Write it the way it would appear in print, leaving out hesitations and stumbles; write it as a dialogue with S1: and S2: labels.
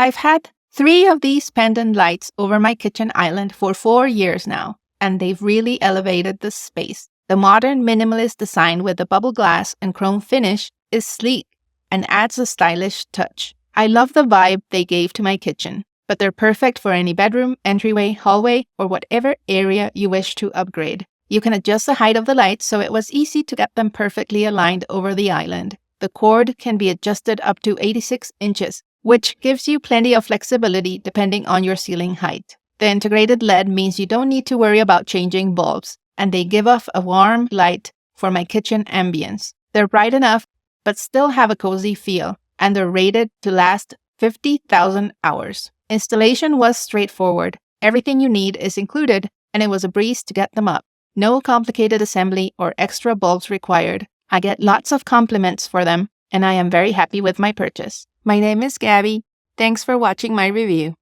S1: I've had 3 of these pendant lights over my kitchen island for 4 years now, and they've really elevated the space. The modern minimalist design with the bubble glass and chrome finish is sleek and adds a stylish touch. I love the vibe they gave to my kitchen, but they're perfect for any bedroom, entryway, hallway, or whatever area you wish to upgrade. You can adjust the height of the lights, so it was easy to get them perfectly aligned over the island. The cord can be adjusted up to 86 inches, which gives you plenty of flexibility depending on your ceiling height. The integrated LED means you don't need to worry about changing bulbs, and they give off a warm light for my kitchen ambience. They're bright enough, but still have a cozy feel, and they're rated to last 50,000 hours. Installation was straightforward. Everything you need is included, and it was a breeze to get them up. No complicated assembly or extra bulbs required. I get lots of compliments for them, and I am very happy with my purchase. My name is Gabby. Thanks for watching my review.